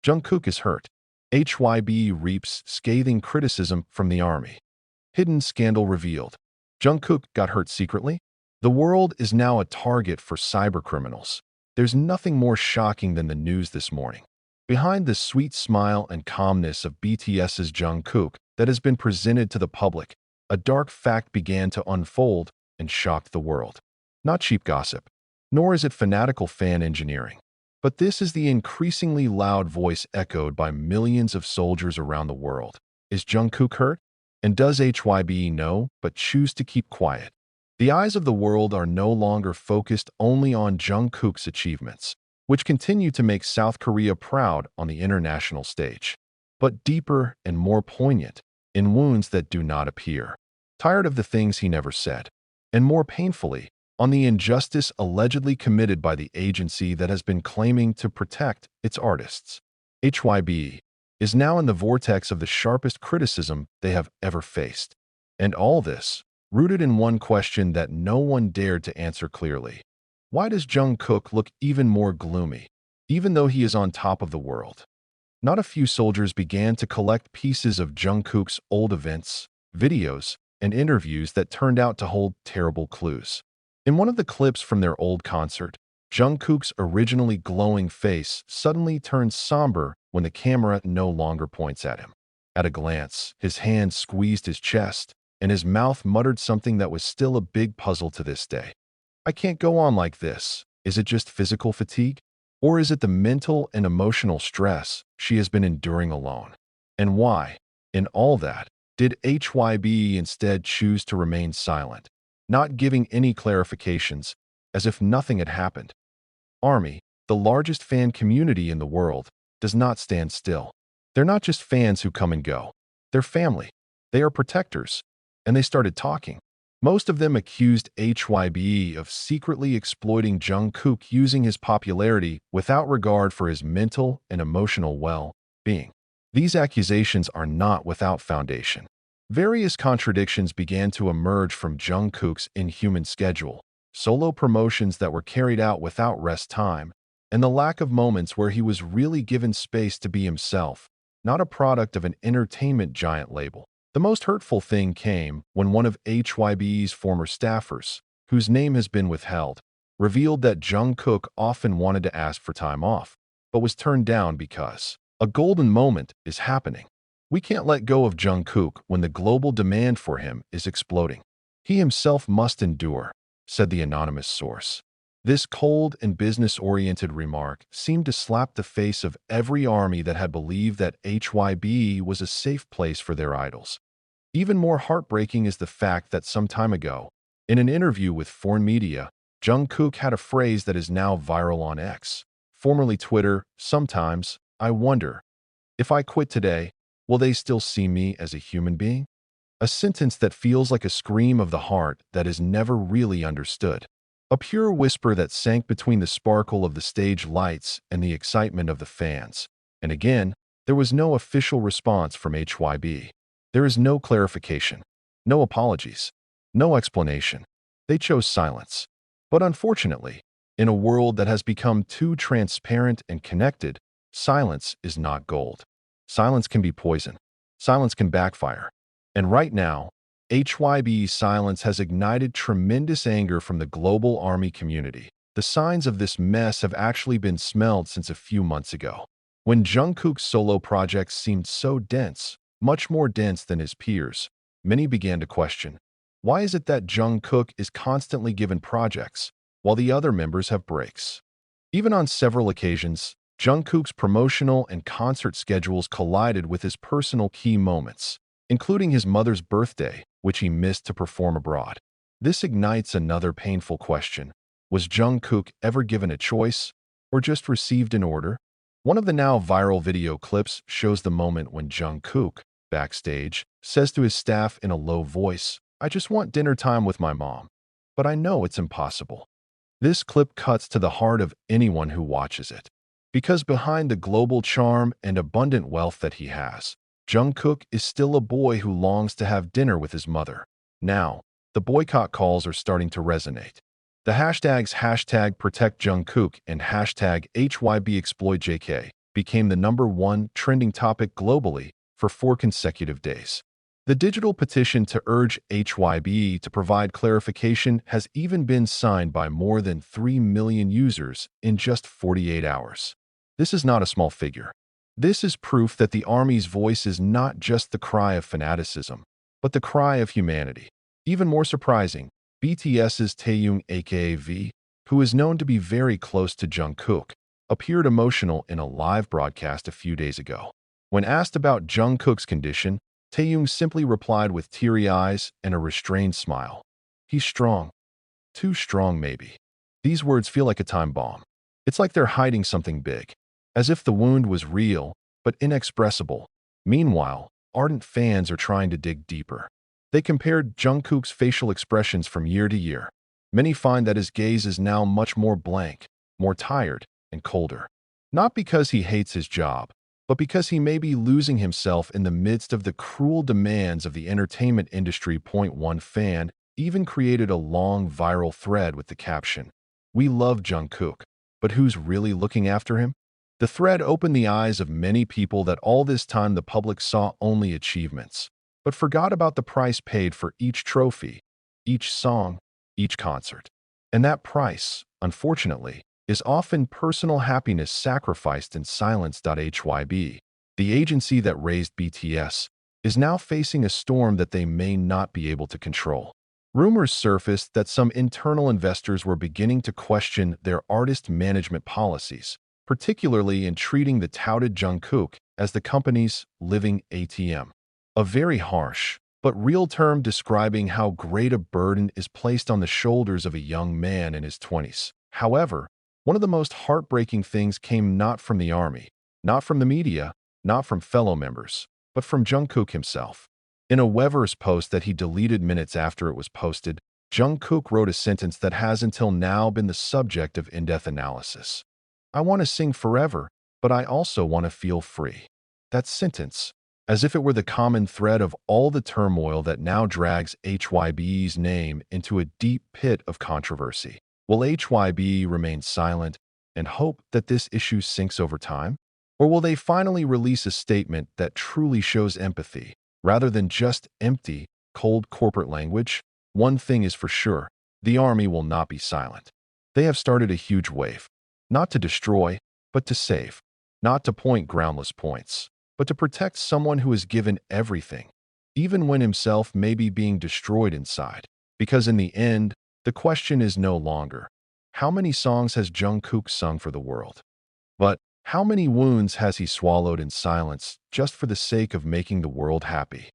Jungkook is hurt. HYBE reaps scathing criticism from the army. Hidden scandal revealed. Jungkook got hurt secretly? The world is now a target for cybercriminals. There's nothing more shocking than the news this morning. Behind the sweet smile and calmness of BTS's Jungkook that has been presented to the public, a dark fact began to unfold and shocked the world. Not cheap gossip, nor is it fanatical fan engineering. But this is the increasingly loud voice echoed by millions of soldiers around the world. Is Jungkook hurt? And does HYBE know but choose to keep quiet? The eyes of the world are no longer focused only on Jungkook's achievements, which continue to make South Korea proud on the international stage, but deeper and more poignant in wounds that do not appear. Tired of the things he never said, and more painfully, on the injustice allegedly committed by the agency that has been claiming to protect its artists. HYBE is now in the vortex of the sharpest criticism they have ever faced. And all this, rooted in one question that no one dared to answer clearly. Why does Jungkook look even more gloomy, even though he is on top of the world? Not a few soldiers began to collect pieces of Jungkook's old events, videos, and interviews that turned out to hold terrible clues. In one of the clips from their old concert, Jungkook's originally glowing face suddenly turns somber when the camera no longer points at him. At a glance, his hand squeezed his chest, and his mouth muttered something that was still a big puzzle to this day. I can't go on like this. Is it just physical fatigue? Or is it the mental and emotional stress she has been enduring alone? And why, in all that, did HYBE instead choose to remain silent, not giving any clarifications, as if nothing had happened? Army, the largest fan community in the world, does not stand still. They're not just fans who come and go. They're family. They are protectors. And they started talking. Most of them accused HYBE of secretly exploiting Jungkook using his popularity without regard for his mental and emotional well-being. These accusations are not without foundation. Various contradictions began to emerge from Jungkook's inhuman schedule, solo promotions that were carried out without rest time, and the lack of moments where he was really given space to be himself, not a product of an entertainment giant label. The most hurtful thing came when one of HYBE's former staffers, whose name has been withheld, revealed that Jungkook often wanted to ask for time off, but was turned down because a golden moment is happening. We can't let go of Jungkook when the global demand for him is exploding. He himself must endure, said the anonymous source. This cold and business-oriented remark seemed to slap the face of every army that had believed that HYBE was a safe place for their idols. Even more heartbreaking is the fact that some time ago, in an interview with foreign media, Jungkook had a phrase that is now viral on X, formerly Twitter. Sometimes, I wonder, if I quit today, will they still see me as a human being? A sentence that feels like a scream of the heart that is never really understood. A pure whisper that sank between the sparkle of the stage lights and the excitement of the fans. And again, there was no official response from HYBE. There is no clarification, no apologies, no explanation. They chose silence. But unfortunately, in a world that has become too transparent and connected, silence is not gold. Silence can be poison. Silence can backfire. And right now, HYBE's silence has ignited tremendous anger from the global army community. The signs of this mess have actually been smelled since a few months ago. When Jungkook's solo projects seemed so dense, much more dense than his peers, many began to question, why is it that Jungkook is constantly given projects, while the other members have breaks? Even on several occasions, Jungkook's promotional and concert schedules collided with his personal key moments, including his mother's birthday, which he missed to perform abroad. This ignites another painful question. Was Jungkook ever given a choice, or just received an order? One of the now viral video clips shows the moment when Jungkook, backstage, says to his staff in a low voice, "I just want dinner time with my mom, but I know it's impossible." This clip cuts to the heart of anyone who watches it. Because behind the global charm and abundant wealth that he has, Jungkook is still a boy who longs to have dinner with his mother. Now, the boycott calls are starting to resonate. The hashtags #ProtectJungkook and #HYBE exploitjk became the #1 trending topic globally for 4 consecutive days. The digital petition to urge HYBE to provide clarification has even been signed by more than 3 million users in just 48 hours. This is not a small figure. This is proof that the Army's voice is not just the cry of fanaticism, but the cry of humanity. Even more surprising, BTS's Taehyung aka V, who is known to be very close to Jungkook, appeared emotional in a live broadcast a few days ago. When asked about Jungkook's condition, Taehyung simply replied with teary eyes and a restrained smile. He's strong. Too strong, maybe. These words feel like a time bomb. It's like they're hiding something big, as if the wound was real, but inexpressible. Meanwhile, ardent fans are trying to dig deeper. They compared Jungkook's facial expressions from year to year. Many find that his gaze is now much more blank, more tired, and colder. Not because he hates his job, but because he may be losing himself in the midst of the cruel demands of the entertainment industry. One fan even created a long viral thread with the caption, "We love Jungkook, but who's really looking after him?" The thread opened the eyes of many people that all this time the public saw only achievements, but forgot about the price paid for each trophy, each song, each concert. And that price, unfortunately, is often personal happiness sacrificed in silence. HYBE, the agency that raised BTS, is now facing a storm that they may not be able to control. Rumors surfaced that some internal investors were beginning to question their artist management policies, particularly in treating the touted Jungkook as the company's living ATM. A very harsh, but real term describing how great a burden is placed on the shoulders of a young man in his 20s. However, one of the most heartbreaking things came not from the army, not from the media, not from fellow members, but from Jungkook himself. In a Weverse post that he deleted minutes after it was posted, Jungkook wrote a sentence that has until now been the subject of in-depth analysis. "I want to sing forever, but I also want to feel free." That sentence, as if it were the common thread of all the turmoil that now drags HYBE's name into a deep pit of controversy. Will HYBE remain silent and hope that this issue sinks over time? Or will they finally release a statement that truly shows empathy, rather than just empty, cold corporate language? One thing is for sure, the army will not be silent. They have started a huge wave, not to destroy, but to save, not to point groundless points, but to protect someone who has given everything, even when himself may be being destroyed inside. Because in the end, the question is no longer, how many songs has Jungkook sung for the world? But how many wounds has he swallowed in silence just for the sake of making the world happy?